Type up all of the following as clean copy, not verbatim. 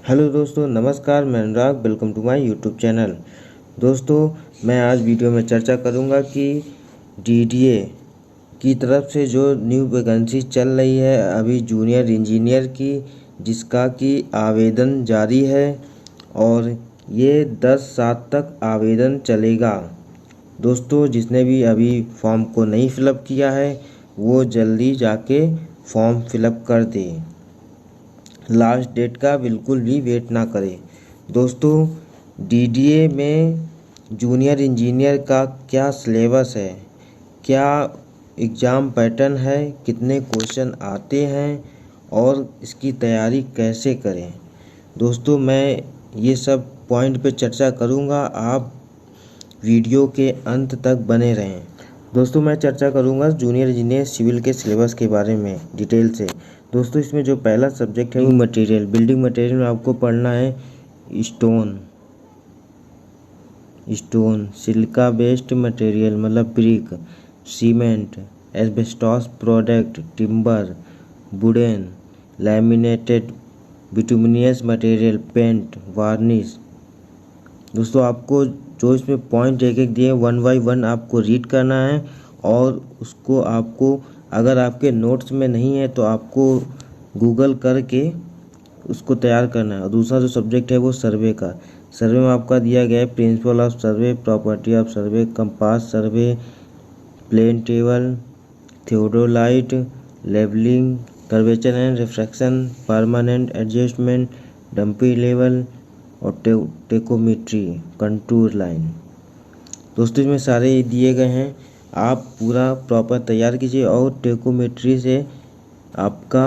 Hello दोस्तों, नमस्कार। मैं Anurag, welcome to my YouTube channel. दोस्तों, मैं आज वीडियो में चर्चा करूंगा कि डीडीए की तरफ से जो न्यू वैकेंसी चल रही है अभी जूनियर इंजीनियर की, जिसका कि आवेदन जारी है और ये 10/7 तक आवेदन चलेगा। दोस्तों, जिसने भी अभी फॉर्म को नहीं फिलअप किया है वो जल्दी जाके फॉर्म फिलअप कर दे। लास्ट डेट का बिल्कुल भी वेट ना करें। दोस्तों, डीडीए में जूनियर इंजीनियर का क्या सिलेबस है, क्या एग्ज़ाम पैटर्न है, कितने क्वेश्चन आते हैं और इसकी तैयारी कैसे करें, दोस्तों मैं ये सब पॉइंट पे चर्चा करूँगा। आप वीडियो के अंत तक बने रहें। दोस्तों, मैं चर्चा करूंगा जूनियर इंजीनियर सिविल के सिलेबस के बारे में डिटेल से। दोस्तों, इसमें जो पहला सब्जेक्ट है वो मटेरियल, बिल्डिंग मटेरियल में आपको पढ़ना है स्टोन, सिलिका बेस्ड मटेरियल मतलब brick, cement, asbestos product, timber, wooden, laminated bituminous material, paint, varnish. दोस्तों, आपको जो इसमें पॉइंट एक एक दिए वन बाई वन आपको रीड करना है और उसको आपको, अगर आपके नोट्स में नहीं है तो आपको गूगल करके उसको तैयार करना है। और दूसरा जो सब्जेक्ट है वो सर्वे का। सर्वे में आपका दिया गया है principle of survey, property of survey, compass survey, plane table, theodolite, levelling, curvature and refraction, permanent adjustment, dumpy level और टेकोमेट्री, कंटूर लाइन। दोस्तों, इसमें सारे दिए गए हैं, आप पूरा प्रॉपर तैयार कीजिए और टेकोमेट्री से आपका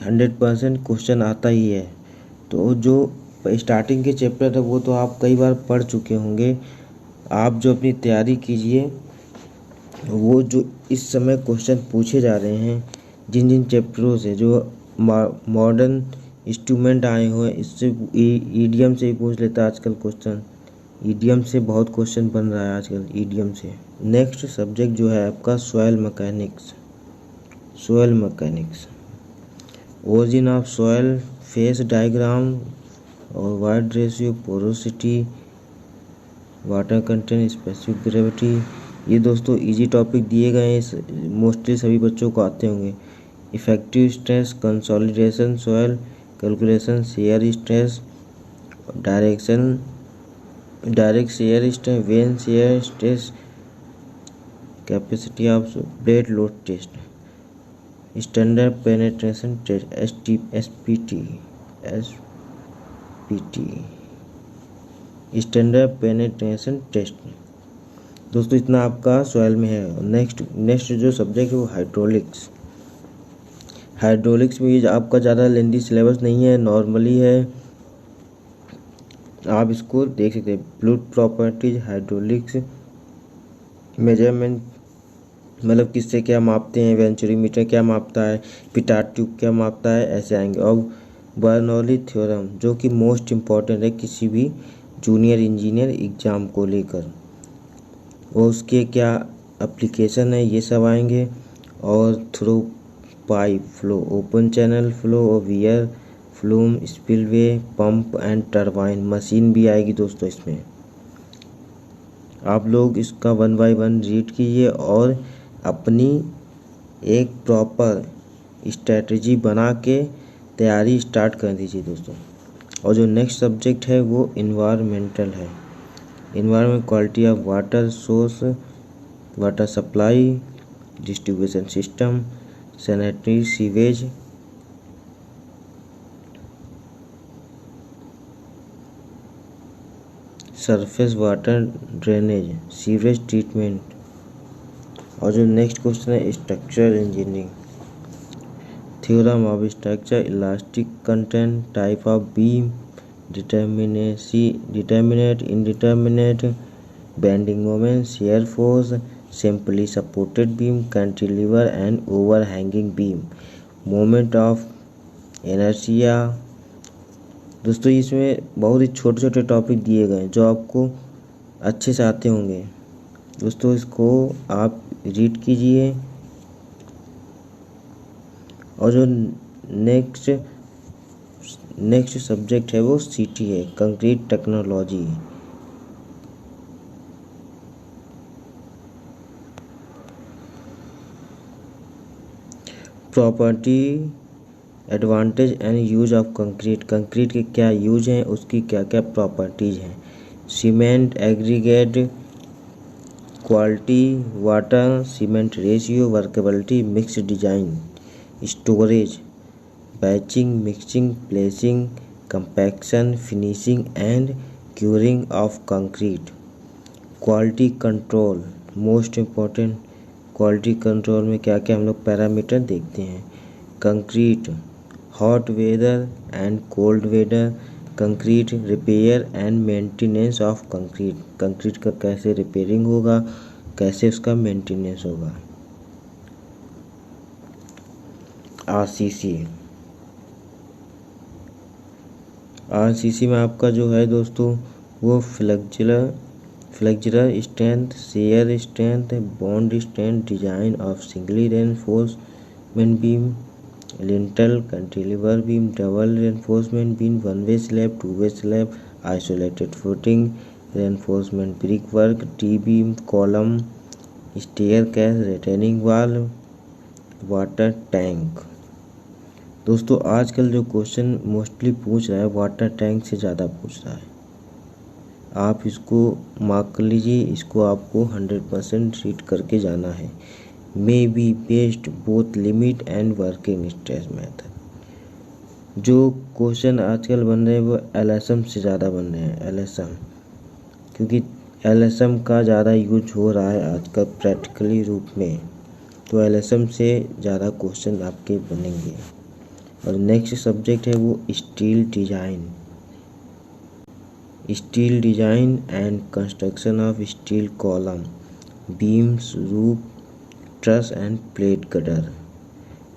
100% क्वेश्चन आता ही है। तो जो स्टार्टिंग के चैप्टर है वो तो आप कई बार पढ़ चुके होंगे। आप जो अपनी तैयारी कीजिए, वो जो इस समय क्वेश्चन पूछे जा रहे हैं जिन जिन चैप्टरों से, जो मॉडर्न इंस्ट्रूमेंट आए हुए हैं, इससे ईडीएम से ही पूछ लेता है आजकल क्वेश्चन। ईडीएम से बहुत क्वेश्चन बन रहा है आजकल, ईडीएम से। नेक्स्ट सब्जेक्ट जो है आपका soil mechanics. Origin of soil, phase diagram और void ratio, porosity, water content, specific gravity. ये दोस्तों इजी टॉपिक दिए गए हैं, मोस्टली सभी बच्चों को आते होंगे। Effective stress, consolidation soil, calculation, shear stress, direct shear stress, vane shear stress, capacity of plate load test, standard penetration test, SPT, standard penetration test. दोस्तों, इतना आपका सॉयल में है। नेक्स्ट जो सब्जेक्ट है वो हाइड्रोलिक्स में ये आपका ज़्यादा लेंथी सिलेबस नहीं है, नॉर्मली है, आप इसको देख सकते हैं। फ्लूइड प्रॉपर्टीज, हाइड्रोलिक्स, मेजरमेंट मतलब किससे क्या मापते हैं, वेंचुरीमीटर क्या मापता है, पिटाट ट्यूब क्या मापता है, ऐसे आएंगे। और बर्नौली थ्योरम जो कि मोस्ट इम्पॉर्टेंट है किसी भी जूनियर इंजीनियर एग्ज़ाम को लेकर, और उसके क्या एप्लीकेशन है ये सब आएंगे। और through pipe flow, open channel flow और weir flume, spillway, pump and turbine machine भी आएगी। दोस्तों, इसमें आप लोग इसका 1 बाय 1 रीड कीजिए और अपनी एक प्रॉपर स्ट्रेटजी बना के तैयारी स्टार्ट कर दीजिए दोस्तों। और जो नेक्स्ट सब्जेक्ट है वो इन्वायरमेंटल है। Environment, quality of water source, water supply, distribution system, sanitary sewage, surface water drainage, sewerage treatment. और जो नेक्स्ट क्वेश्चन है structural engineering, theorem of structure, elastic content, type of beam, determinate, indeterminate, bending moment, shear force, simply supported beam, cantilever and overhanging beam, moment of inertia. दोस्तों, इसमें बहुत ही छोटे छोटे topic दिए गए हैं जो आपको अच्छे से आते होंगे। दोस्तों, इसको आप रीड कीजिए। और जो नेक्स्ट नेक्स्ट सब्जेक्ट है वो सीटी है, concrete technology. Property, advantage and use of concrete, concrete के क्या यूज हैं, उसकी क्या क्या प्रॉपर्टीज हैं। Cement, aggregate, quality, water, cement ratio, workability, mix design, storage, batching, mixing, placing, compaction, finishing and curing of concrete. Quality control, most important, quality control में क्या क्या हम लोग पैरामीटर देखते हैं। Concrete, hot weather and cold weather, concrete repair and maintenance of concrete, concrete का कैसे repairing होगा, कैसे उसका मेंटेनेंस होगा। आरसीसी, आरसीसी में आपका जो है दोस्तों वो flexural strength, shear strength, bond strength, design of singly reinforcement beam, lintel, cantilever beam, double reinforcement beam, one way slab, two way slab, isolated footing, reinforcement brick work, T beam, column, staircase, retaining wall, water tank. दोस्तों आजकल जो question mostly पूछ रहा है water tank से ज़्यादा पूछ रहा है, आप इसको मार्क कर लीजिए, इसको आपको 100% रीड करके जाना है। May be based both limit and working stress method. जो क्वेश्चन आजकल बन रहे हैं वो एलएसएम से ज़्यादा बन रहे हैं, एलएसएम, क्योंकि एलएसएम का ज़्यादा यूज हो रहा है आजकल प्रैक्टिकली रूप में, तो एलएसएम से ज़्यादा क्वेश्चन आपके बनेंगे। और नेक्स्ट सब्जेक्ट है वो steel design, steel design and construction of steel column, beams, roof, truss end plate girder.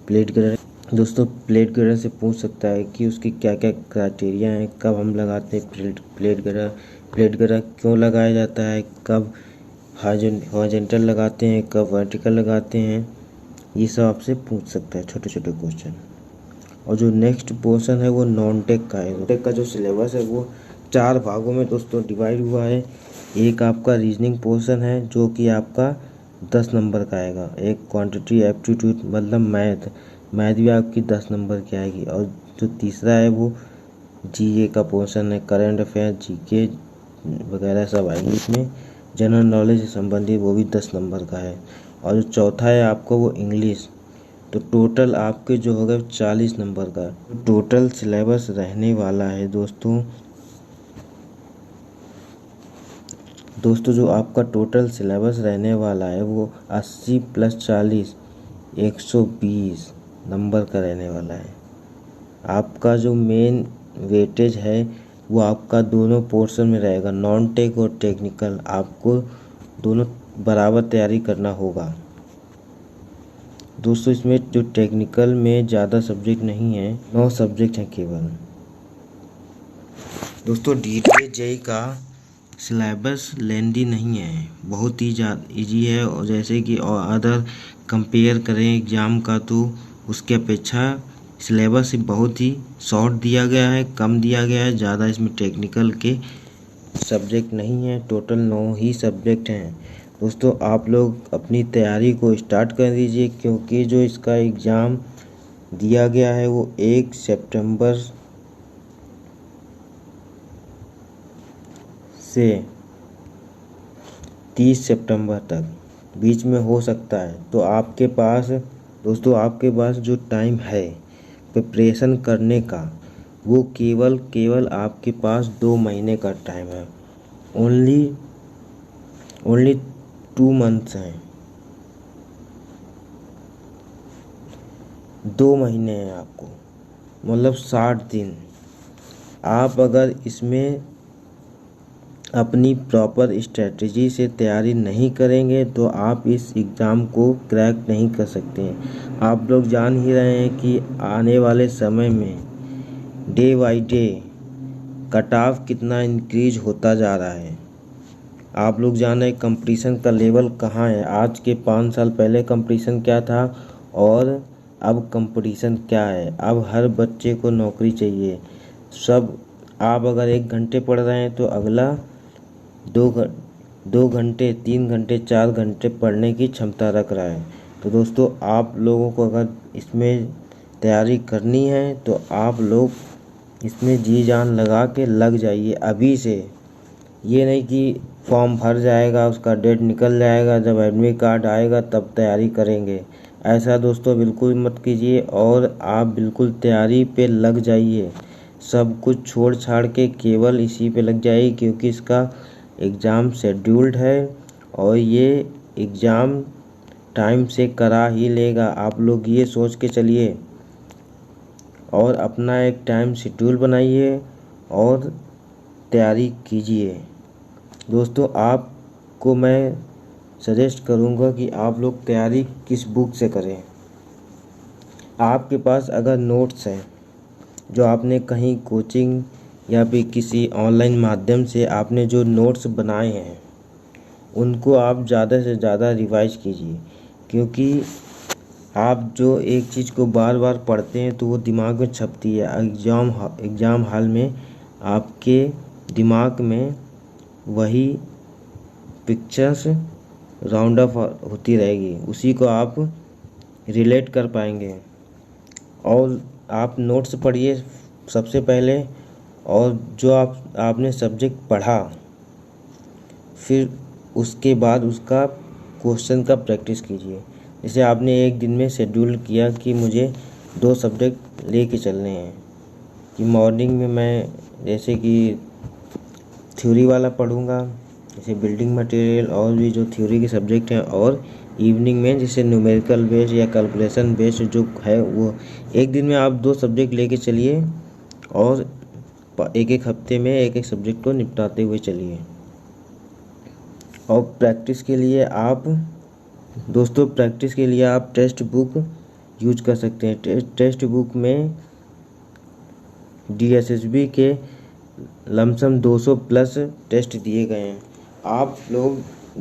Plate girder दोस्तों, प्लेट गर्डर से पूछ सकता है कि उसकी क्या क्या क्राइटेरिया हैं, कब हम लगाते हैं प्लेट गर्डर, प्लेट गर्डर क्यों लगाया जाता है, कब हॉरिजॉन्टल लगाते हैं, कब वर्टिकल लगाते हैं, ये सब आपसे पूछ सकता है छोटे छोटे क्वेश्चन। और जो नेक्स्ट पोर्शन है वो नॉन टेक का है। टेक का जो सिलेबस है वो 4 भागों में दोस्तों डिवाइड हुआ है। एक आपका रीजनिंग पोर्शन है जो कि आपका 10 नंबर का आएगा, एक क्वांटिटी एप्टीट्यूड मतलब मैथ भी आपकी 10 नंबर की आएगी, और जो तीसरा है वो जीए का पोर्शन है, करंट अफेयर, जीके वगैरह सब आएंगे इसमें, जनरल नॉलेज से संबंधित वो भी 10 नंबर का है, और जो चौथा है आपको वो इंग्लिश। तो टोटल आपके जो होगा 40 नंबर का टोटल सिलेबस रहने वाला है दोस्तों जो आपका टोटल सिलेबस रहने वाला है वो 80 + 40 120 नंबर का रहने वाला है। आपका जो मेन वेटेज है वो आपका दोनों पोर्शन में रहेगा, नॉन टेक और टेक्निकल, आपको दोनों बराबर तैयारी करना होगा। दोस्तों इसमें जो टेक्निकल में ज़्यादा सब्जेक्ट नहीं है, 9 सब्जेक्ट हैं केवल। दोस्तों डीटीए जेईई का सिलेबस लेंदी नहीं है, बहुत ही ईजी है, और जैसे कि और अदर कंपेयर करें एग्ज़ाम का तो उसके अपेक्षा सिलेबस बहुत ही शॉर्ट दिया गया है, कम दिया गया है, ज़्यादा इसमें टेक्निकल के सब्जेक्ट नहीं है, टोटल 9 ही सब्जेक्ट हैं। दोस्तों आप लोग अपनी तैयारी को स्टार्ट कर दीजिए, क्योंकि जो इसका एग्ज़ाम दिया गया है वो 1 सितंबर से 30 सितंबर तक बीच में हो सकता है। तो आपके पास दोस्तों आपके पास जो टाइम है प्रिपरेशन करने का वो केवल आपके पास 2 महीने का टाइम है, ओनली 2 मंथ्स हैं, 2 महीने हैं आपको, मतलब 60 दिन। आप अगर इसमें अपनी प्रॉपर स्ट्रेटजी से तैयारी नहीं करेंगे तो आप इस एग्ज़ाम को क्रैक नहीं कर सकते हैं। आप लोग जान ही रहे हैं कि आने वाले समय में day by day cut off कितना इंक्रीज होता जा रहा है। आप लोग जान रहे हैं कंपटीशन का लेवल कहाँ है, आज के 5 साल पहले कंपटीशन क्या था और अब कंपटीशन क्या है। अब हर बच्चे को नौकरी चाहिए, सब आप अगर 1 घंटे पढ़ रहे हैं तो अगला 2 घंटे, 3 घंटे, 4 घंटे पढ़ने की क्षमता रख रहा है। तो दोस्तों आप लोगों को अगर इसमें तैयारी करनी है तो आप लोग इसमें जी जान लगा के लग जाइए अभी से। ये नहीं कि फॉर्म भर जाएगा, उसका डेट निकल जाएगा, जब एडमिट कार्ड आएगा तब तैयारी करेंगे। ऐसा दोस्तों बिल्कुल मत कीजिए और आप बिल्कुल तैयारी पे लग जाइए। सब कुछ छोड़ छाड़ के केवल इसी पे लग जाइए, क्योंकि इसका एग्ज़ाम शेड्यूल्ड है और ये एग्ज़ाम टाइम से करा ही लेगा। आप लोग ये सोच के चलिए और अपना एक टाइम शेड्यूल बनाइए और तैयारी कीजिए। दोस्तों आपको मैं सजेस्ट करूँगा कि आप लोग तैयारी किस बुक से करें। आपके पास अगर नोट्स हैं जो आपने कहीं कोचिंग या फिर किसी ऑनलाइन माध्यम से आपने जो नोट्स बनाए हैं उनको आप ज़्यादा से ज़्यादा रिवाइज कीजिए, क्योंकि आप जो एक चीज़ को बार बार पढ़ते हैं तो वो दिमाग में छपती है। एग्ज़ाम हॉल में आपके दिमाग में वही पिक्चर्स राउंड अप होती रहेगी, उसी को आप रिलेट कर पाएंगे। और आप नोट्स पढ़िए सबसे पहले, और जो आपने सब्जेक्ट पढ़ा फिर उसके बाद उसका क्वेश्चन का प्रैक्टिस कीजिए। जैसे आपने एक दिन में शेड्यूल किया कि मुझे 2 सब्जेक्ट लेके चलने हैं, कि मॉर्निंग में मैं जैसे कि थ्योरी वाला पढ़ूंगा, जैसे बिल्डिंग मटेरियल और भी जो थ्योरी के सब्जेक्ट हैं, और इवनिंग में जैसे न्यूमेरिकल बेस्ड या कैलकुलेशन बेस्ड जो है वो। एक दिन में आप 2 सब्जेक्ट लेके चलिए और एक हफ्ते में एक सब्जेक्ट को निपटाते हुए चलिए। और प्रैक्टिस के लिए आप टेक्स्ट बुक यूज कर सकते हैं। टेक्स्ट बुक में DSSB के लमसम 200 प्लस टेस्ट दिए गए हैं। आप लोग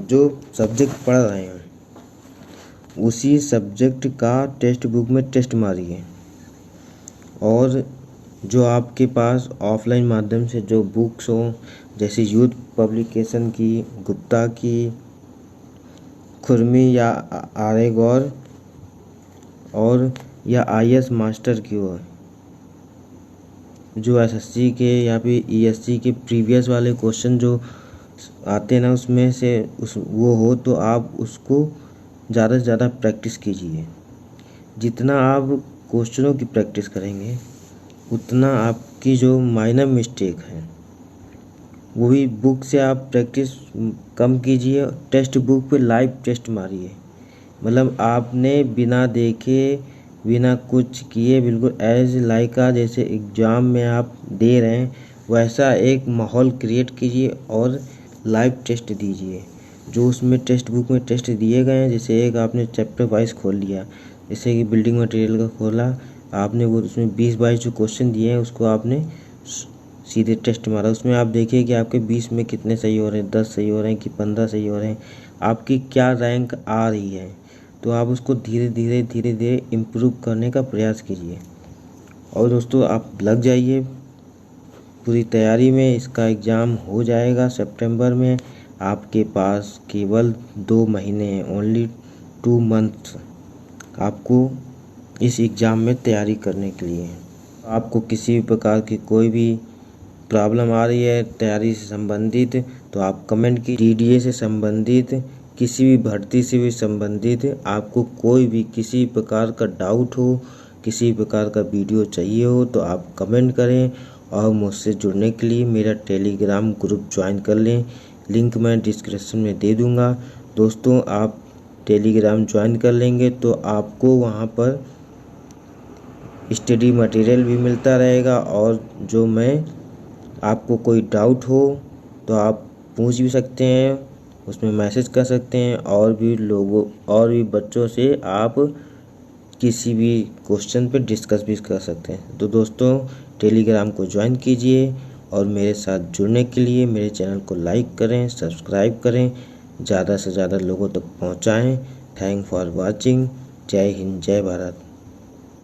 जो सब्जेक्ट पढ़ रहे हैं उसी सब्जेक्ट का टेक्स्ट बुक में टेस्ट मारिए, और जो आपके पास ऑफलाइन माध्यम से जो बुक्स हो, जैसे यूथ पब्लिकेशन की, गुप्ता की, खुरमी या आर्य गौर और या IAS मास्टर की हो, जो SSC के या फिर ESC के प्रीवियस वाले क्वेश्चन जो आते हैं ना उसमें से वो हो, तो आप उसको ज़्यादा से ज़्यादा प्रैक्टिस कीजिए। जितना आप क्वेश्चनों की प्रैक्टिस करेंगे उतना आपकी जो माइनर मिस्टेक है वो भी बुक से आप प्रैक्टिस कम कीजिए। टेक्स्ट बुक पे लाइव टेस्ट मारिए, मतलब आपने बिना देखे बिना कुछ किए बिल्कुल एज लाइका जैसे एग्ज़ाम में आप दे रहे हैं वैसा एक माहौल क्रिएट कीजिए और लाइव टेस्ट दीजिए। जो उसमें टेक्स्ट बुक में टेस्ट दिए गए हैं, जैसे एक आपने चैप्टर वाइज खोल लिया, जैसे कि बिल्डिंग मटेरियल का खोला आपने, वो उसमें 20-22 जो क्वेश्चन दिए हैं उसको आपने सीधे टेस्ट मारा। उसमें आप देखिए कि आपके 20 में कितने सही हो रहे हैं, 10 सही हो रहे हैं कि 15 सही हो रहे हैं, आपकी क्या रैंक आ रही है। तो आप उसको धीरे धीरे इम्प्रूव करने का प्रयास कीजिए। और दोस्तों आप लग जाइए पूरी तैयारी में। इसका एग्ज़ाम हो जाएगा सितंबर में। आपके पास केवल 2 महीने हैं, ओनली 2 मंथ्स आपको इस एग्ज़ाम में तैयारी करने के लिए। आपको किसी भी प्रकार की कोई भी प्रॉब्लम आ रही है तैयारी से संबंधित तो आप कमेंट की। DDA से संबंधित, किसी भी भर्ती से भी संबंधित आपको कोई भी किसी प्रकार का डाउट हो, किसी प्रकार का वीडियो चाहिए हो तो आप कमेंट करें। और मुझसे जुड़ने के लिए मेरा टेलीग्राम ग्रुप ज्वाइन कर लें, लिंक मैं डिस्क्रिप्शन में दे दूँगा। दोस्तों आप टेलीग्राम ज्वाइन कर लेंगे तो आपको वहाँ पर स्टडी मटेरियल भी मिलता रहेगा, और जो मैं आपको कोई डाउट हो तो आप पूछ भी सकते हैं, उसमें मैसेज कर सकते हैं, और भी बच्चों से आप किसी भी क्वेश्चन पे डिस्कस भी कर सकते हैं। तो दोस्तों टेलीग्राम को ज्वाइन कीजिए और मेरे साथ जुड़ने के लिए मेरे चैनल को लाइक करें, सब्सक्राइब करें, ज़्यादा से ज़्यादा लोगों तक पहुंचाएं। Thank for watching. जय हिंद, जय भारत।